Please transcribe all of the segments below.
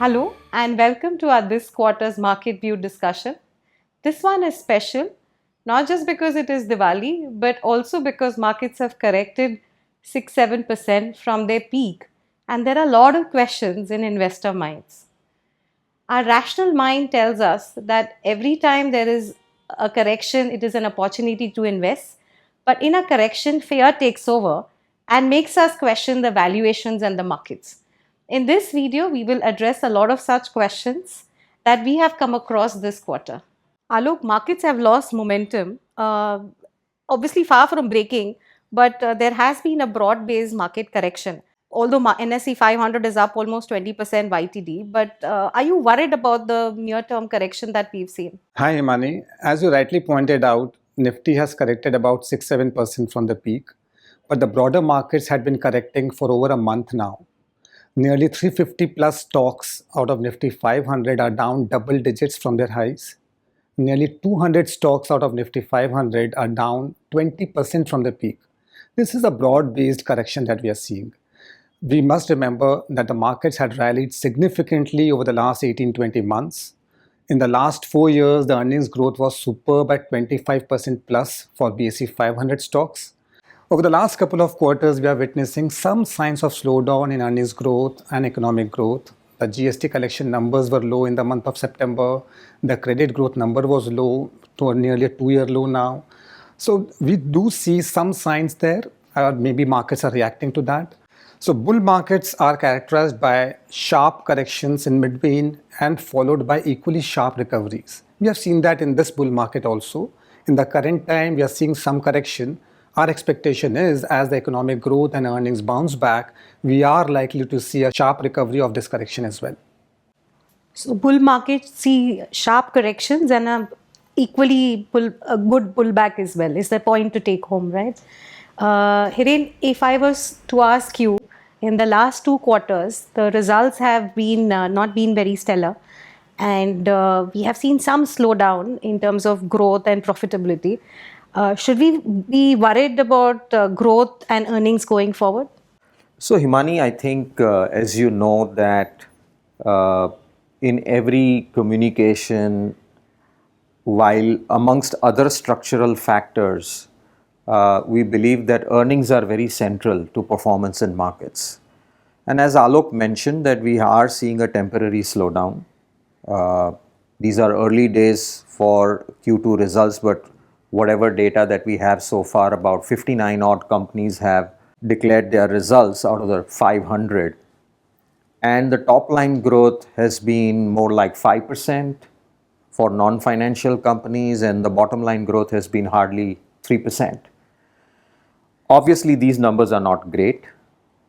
Hello and welcome to our this quarter's market view discussion. This one is special, not just because it is Diwali, but also because markets have corrected 6-7% from their peak, and there are a lot of questions in investor minds. Our rational mind tells us that every time there is a correction, it is an opportunity to invest. But in a correction, fear takes over and makes us question the valuations and the markets. In this video, we will address a lot of such questions that we have come across this quarter. Alok, markets have lost momentum, obviously far from breaking, but there has been a broad-based market correction. Although NSE 500 is up almost 20% YTD, but are you worried about the near-term correction that we've seen? Hi, Himani. As you rightly pointed out, Nifty has corrected about 6-7% from the peak, but the broader markets had been correcting for over a month now. Nearly 350 plus stocks out of Nifty 500 are down double digits from their highs. Nearly 200 stocks out of Nifty 500 are down 20% from the peak. This is a broad-based correction that we are seeing. We must remember that the markets had rallied significantly over the last 18-20 months. In the last 4 years, the earnings growth was superb at 25% plus for BSE 500 stocks. Over the last couple of quarters, we are witnessing some signs of slowdown in earnings growth and economic growth. The GST collection numbers were low in the month of September. The credit growth number was low, to nearly a 2-year low now. So we do see some signs there. Maybe markets are reacting to that. So bull markets are characterized by sharp corrections in between and followed by equally sharp recoveries. We have seen that in this bull market also. In the current time, we are seeing some correction. Our expectation is as the economic growth and earnings bounce back, we are likely to see a sharp recovery of this correction as well. So bull markets see sharp corrections and a good pullback as well is the point to take home, right? Hiren, if I was to ask you, in the last 2 quarters, the results have been not been very stellar, and we have seen some slowdown in terms of growth and profitability. Should we be worried about growth and earnings going forward? So Himani, I think as you know that in every communication, while amongst other structural factors, we believe that earnings are very central to performance in markets. And as Alok mentioned, that we are seeing a temporary slowdown. These are early days for Q2 results, but whatever data that we have so far, about 59 odd companies have declared their results out of the 500. And the top line growth has been more like 5% for non-financial companies, and the bottom line growth has been hardly 3%. Obviously, these numbers are not great,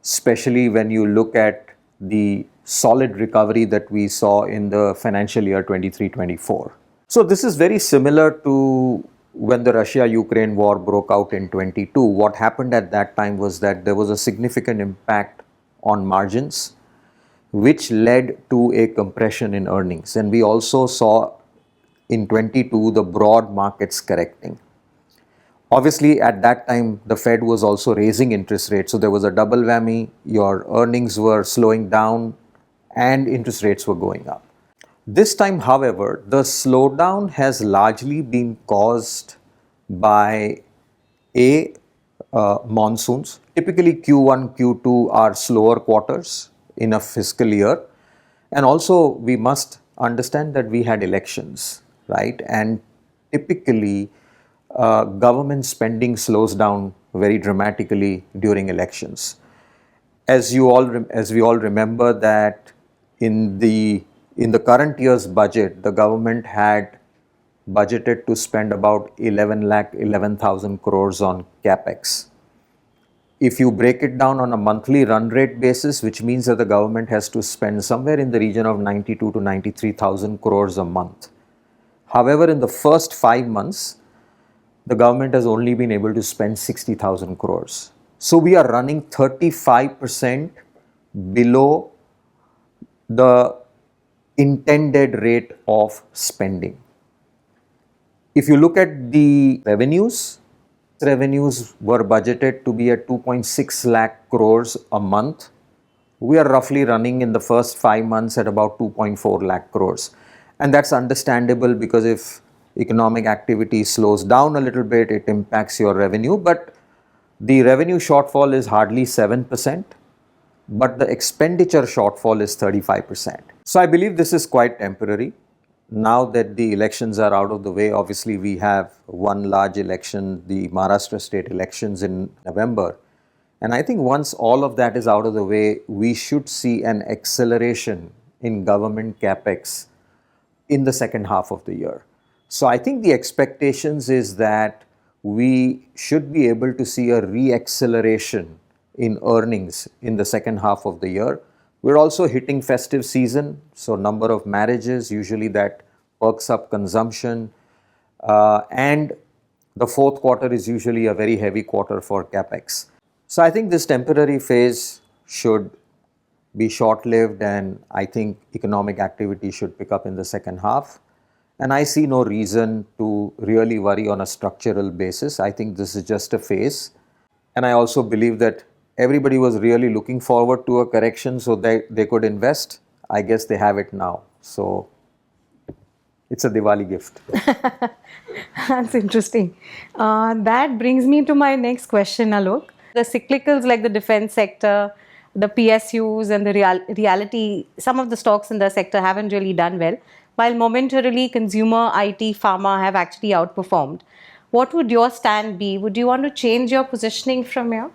especially when you look at the solid recovery that we saw in the financial year 23-24. So this is very similar to when the Russia-Ukraine war broke out in 22. What happened at that time was that there was a significant impact on margins, which led to a compression in earnings. And we also saw in 22 the broad markets correcting. Obviously, at that time, the Fed was also raising interest rates. So there was a double whammy. Your earnings were slowing down and interest rates were going up. This time, however, the slowdown has largely been caused by monsoons. Typically, Q1, Q2 are slower quarters in a fiscal year. And also, we must understand that we had elections, right? And typically, government spending slows down very dramatically during elections. As we all remember that in the current year's budget, the government had budgeted to spend about 11,000 crores on capex. If you break it down on a monthly run rate basis, which means that the government has to spend somewhere in the region of 92 to 93,000 crores a month. However, in the first 5 months, the government has only been able to spend 60,000 crores. So we are running 35% below the intended rate of spending. If you look at the revenues were budgeted to be at 2.6 lakh crores a month we are roughly running in the first 5 months at about 2.4 lakh crores. And that's understandable because if economic activity slows down a little bit, it impacts your revenue. But the revenue shortfall is hardly 7%, but the expenditure shortfall is 35%. So I believe this is quite temporary. Now that the elections are out of the way, obviously we have one large election, the Maharashtra state elections in November. And I think once all of that is out of the way, we should see an acceleration in government capex in the second half of the year. So I think the expectations is that we should be able to see a re-acceleration in earnings in the second half of the year. We're also hitting festive season, so number of marriages, usually that perks up consumption. And the fourth quarter is usually a very heavy quarter for capex. So I think this temporary phase should be short-lived, and I think economic activity should pick up in the second half. And I see no reason to really worry on a structural basis. I think this is just a phase. And I also believe that everybody was really looking forward to a correction so they could invest. I guess they have it now. So it's a Diwali gift. That's interesting. That brings me to my next question, Alok. The cyclicals like the defense sector, the PSUs, and the reality, some of the stocks in the sector haven't really done well, while momentarily consumer, IT, pharma have actually outperformed. What would your stand be? Would you want to change your positioning from here?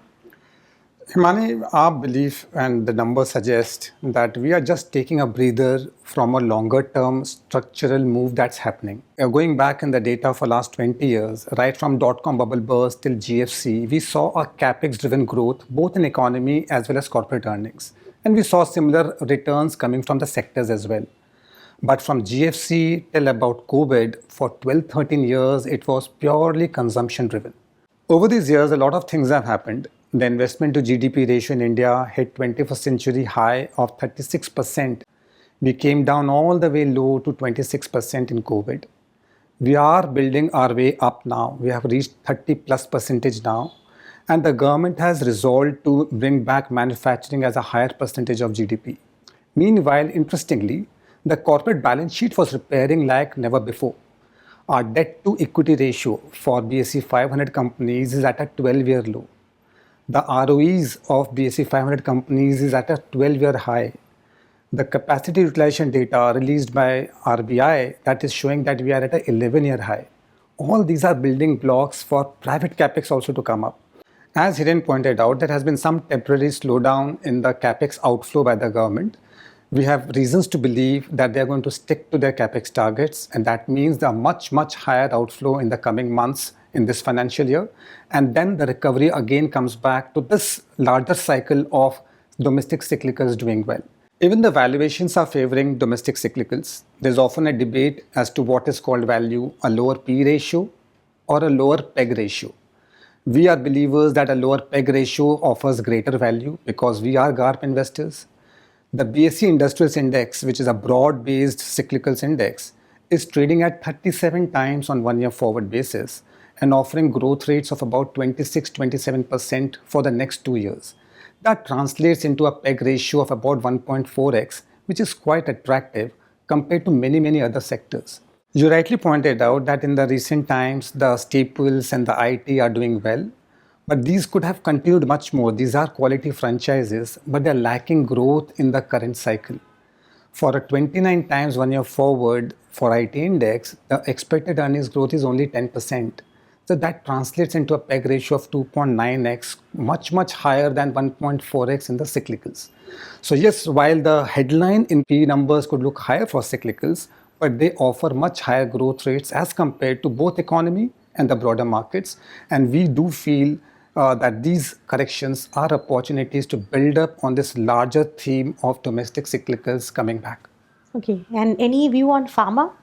Himani, our belief and the numbers suggest that we are just taking a breather from a longer term structural move that's happening. Going back in the data for last 20 years, right from dot-com bubble burst till GFC, we saw a capex driven growth both in economy as well as corporate earnings. And we saw similar returns coming from the sectors as well. But from GFC till about COVID, for 12, 13 years, it was purely consumption driven. Over these years, a lot of things have happened. The investment to GDP ratio in India hit 21st century high of 36%. We came down all the way low to 26% in COVID. We are building our way up now. We have reached 30 plus percentage now. And the government has resolved to bring back manufacturing as a higher percentage of GDP. Meanwhile, interestingly, the corporate balance sheet was repairing like never before. Our debt to equity ratio for BSE 500 companies is at a 12-year low. The ROEs of BSE 500 companies is at a 12-year high. The capacity utilization data released by RBI that is showing that we are at an 11-year high. All these are building blocks for private capex also to come up. As Hiren pointed out, there has been some temporary slowdown in the capex outflow by the government. We have reasons to believe that they are going to stick to their capex targets, and that means the much higher outflow in the coming months in this financial year. And then the recovery again comes back to this larger cycle of domestic cyclicals doing well. Even the valuations are favoring domestic cyclicals. There's often a debate as to what is called value, a lower P ratio or a lower PEG ratio. We are believers that a lower PEG ratio offers greater value because we are GARP investors. The BSE Industrials Index, which is a broad-based cyclicals index, is trading at 37 times on 1 year forward basis and offering growth rates of about 26-27% for the next 2 years. That translates into a PEG ratio of about 1.4x, which is quite attractive compared to many other sectors. You rightly pointed out that in the recent times, the staples and the IT are doing well, but these could have continued much more. These are quality franchises, but they're lacking growth in the current cycle. For a 29 times 1 year forward for IT index, the expected earnings growth is only 10%. So that translates into a PEG ratio of 2.9x, much higher than 1.4x in the cyclicals. So yes, while the headline in P numbers could look higher for cyclicals, but they offer much higher growth rates as compared to both economy and the broader markets. And we do feel that these corrections are opportunities to build up on this larger theme of domestic cyclicals coming back. Okay, and any view on pharma?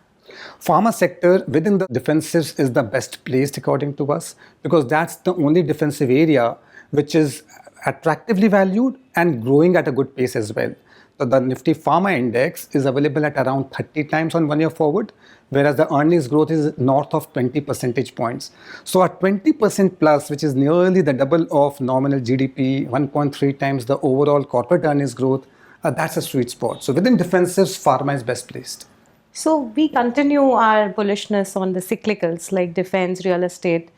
Pharma sector within the defensives is the best placed according to us because that's the only defensive area which is attractively valued and growing at a good pace as well. So the Nifty Pharma Index is available at around 30 times on 1 year forward, whereas the earnings growth is north of 20 percentage points. So a 20% plus, which is nearly the double of nominal GDP, 1.3 times the overall corporate earnings growth, that's a sweet spot. So within defensives, pharma is best placed. So we continue our bullishness on the cyclicals like defense, real estate,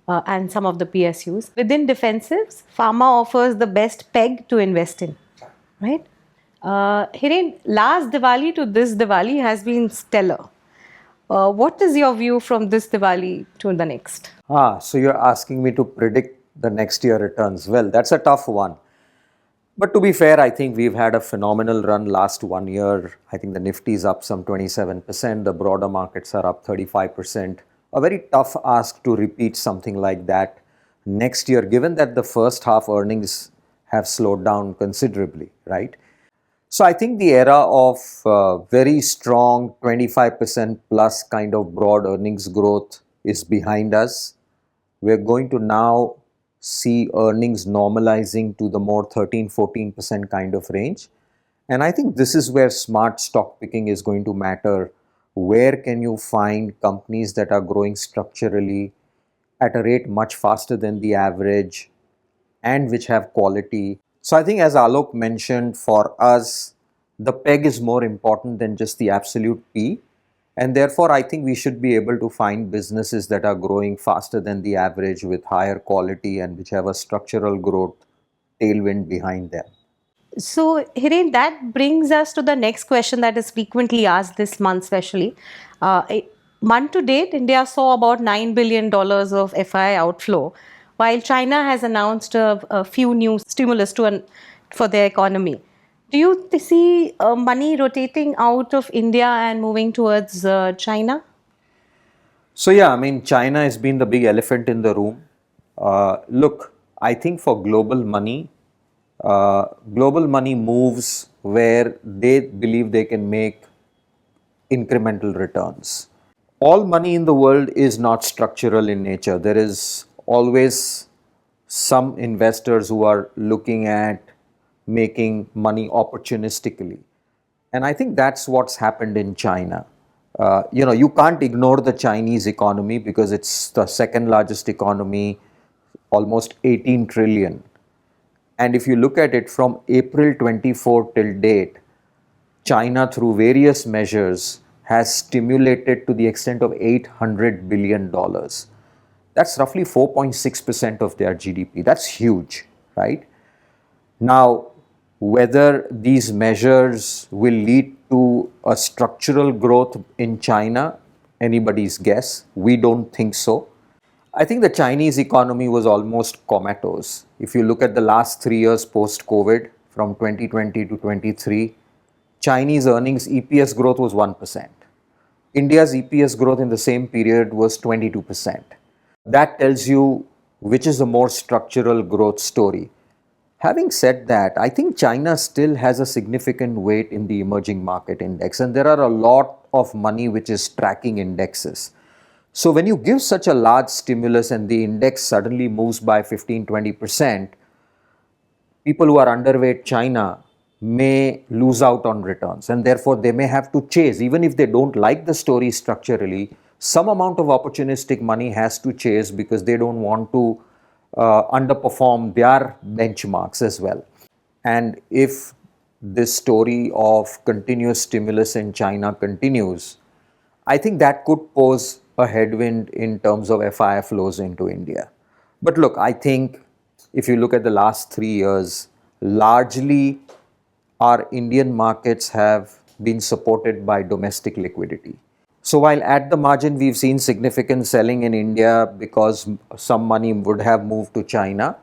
and some of the PSUs. Within defensives, pharma offers the best peg to invest in, right? Hiren, last Diwali to this Diwali has been stellar. What is your view from this Diwali to the next? So you're asking me to predict the next year returns. Well, that's a tough one. But to be fair, I think we've had a phenomenal run last 1 year. I think the Nifty is up some 27%, the broader markets are up 35%. A very tough ask to repeat something like that next year, given that the first half earnings have slowed down considerably, right? So I think the era of very strong 25% plus kind of broad earnings growth is behind us. We're going to now see earnings normalizing to the more 13-14% kind of range. And I think this is where smart stock picking is going to matter. Where can you find companies that are growing structurally at a rate much faster than the average and which have quality? So I think, as Alok mentioned, for us, the peg is more important than just the absolute P. And therefore, I think we should be able to find businesses that are growing faster than the average with higher quality and which have a structural growth tailwind behind them. So, Hiren, that brings us to the next question that is frequently asked this month, especially. Month to date, India saw about $9 billion of FII outflow, while China has announced a few new stimulus for their economy. Do you see money rotating out of India and moving towards China? So, yeah, I mean, China has been the big elephant in the room. Look, I think for global money moves where they believe they can make incremental returns. All money in the world is not structural in nature. There is always some investors who are looking at making money opportunistically. And I think that's what's happened in China. You can't ignore the Chinese economy because it's the second largest economy, almost 18 trillion. And if you look at it from April 24 till date, China, through various measures, has stimulated to the extent of $800 billion. That's roughly 4.6% of their GDP. That's huge, right? Now, whether these measures will lead to a structural growth in China, anybody's guess. We don't think so. I think the Chinese economy was almost comatose. If you look at the last 3 years post-COVID, from 2020 to 23, Chinese earnings EPS growth was 1%. India's EPS growth in the same period was 22%. That tells you which is a more structural growth story. Having said that, I think China still has a significant weight in the emerging market index, and there are a lot of money which is tracking indexes. So when you give such a large stimulus and the index suddenly moves by 15-20%, people who are underweight China may lose out on returns, and therefore they may have to chase. Even if they don't like the story structurally, some amount of opportunistic money has to chase because they don't want to underperform their benchmarks as well. And if this story of continuous stimulus in China continues, I think that could pose a headwind in terms of FII flows into India. But look, I think if you look at the last 3 years, largely our Indian markets have been supported by domestic liquidity. So while at the margin we've seen significant selling in India because some money would have moved to China,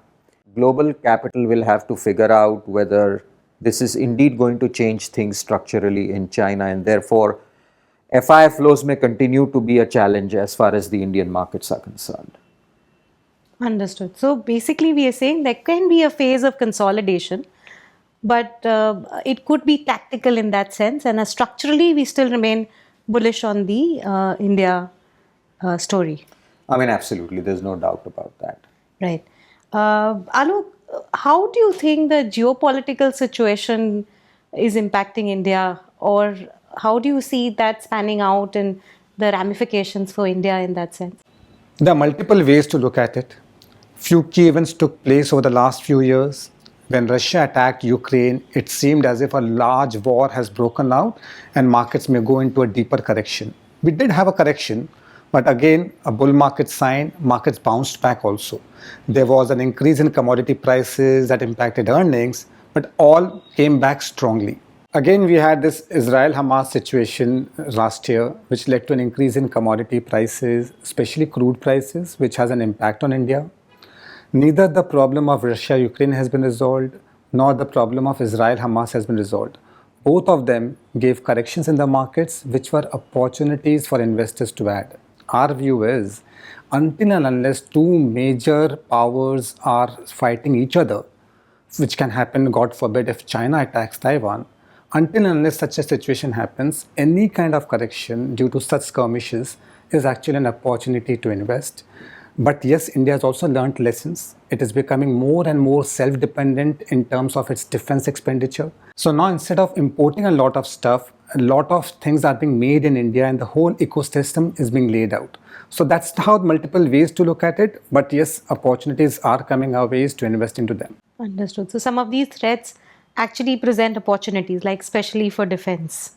global capital will have to figure out whether this is indeed going to change things structurally in China, and therefore FII flows may continue to be a challenge as far as the Indian markets are concerned. Understood. So basically, we are saying there can be a phase of consolidation, but it could be tactical in that sense. And structurally, we still remain bullish on the India story. I mean, absolutely. There's no doubt about that. Right. Alok, how do you think the geopolitical situation is impacting India, or how do you see that spanning out in the ramifications for India in that sense? There are multiple ways to look at it. Few key events took place over the last few years. When Russia attacked Ukraine, it seemed as if a large war has broken out and markets may go into a deeper correction. We did have a correction, but again, a bull market sign, markets bounced back also. There was an increase in commodity prices that impacted earnings, but all came back strongly. Again, we had this Israel-Hamas situation last year, which led to an increase in commodity prices, especially crude prices, which has an impact on India. Neither the problem of Russia-Ukraine has been resolved, nor the problem of Israel-Hamas has been resolved. Both of them gave corrections in the markets, which were opportunities for investors to add. Our view is, until and unless two major powers are fighting each other, which can happen, God forbid, if China attacks Taiwan, until and unless such a situation happens, any kind of correction due to such skirmishes is actually an opportunity to invest. But yes, India has also learnt lessons. It is becoming more and more self-dependent in terms of its defense expenditure. So now instead of importing a lot of stuff, a lot of things are being made in India and the whole ecosystem is being laid out. So that's how multiple ways to look at it. But yes, opportunities are coming our ways to invest into them. Understood. So some of these threats actually present opportunities, like especially for defense,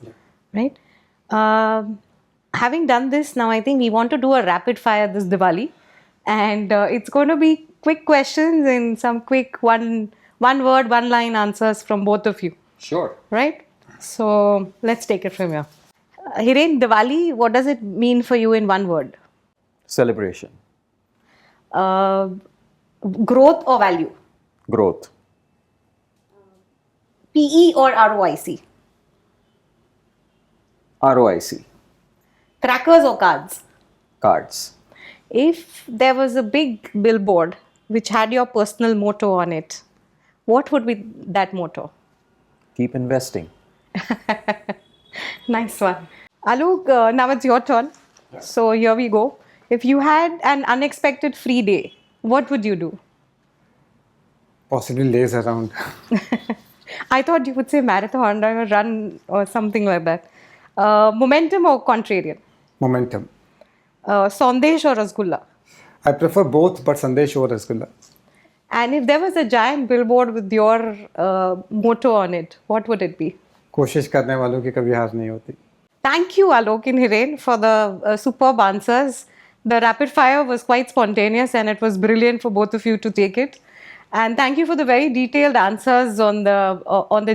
right? Having done this, now I think we want to do a rapid fire this Diwali. And it's going to be quick questions and some quick one word, one line answers from both of you. Sure. Right? So let's take it from here. Hiren, Diwali, what does it mean for you in one word? Celebration. Growth or value? Growth. PE or ROIC? ROIC. Crackers or cards? Cards. If there was a big billboard which had your personal motto on it, what would be that motto? Keep investing. Nice one. Alok, now it's your turn. So here we go. If you had an unexpected free day, what would you do? Possibly lays around. I thought you would say marathon or run or something like that. Momentum or contrarian? Momentum. Sandesh or rasgulla? I prefer both, but Sandesh over Rasgulla. And if there was a giant billboard with your motto on it, what would it be? कोशिश करने वालों की कभी हार नहीं होती. Thank you, Alok and Hiren, for the superb answers. The rapid fire was quite spontaneous and it was brilliant for both of you to take it. And thank you for the very detailed answers on the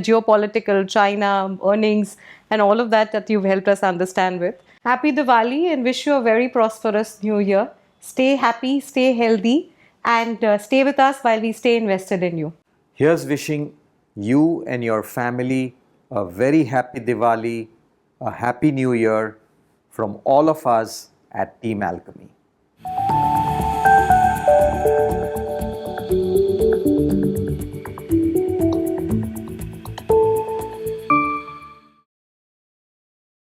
geopolitical, China, earnings, and all of that you've helped us understand with. Happy Diwali and wish you a very prosperous new year. Stay happy, stay healthy, and stay with us while we stay invested in you. Here's wishing you and your family a very happy Diwali, a happy new year from all of us at Team Alchemy.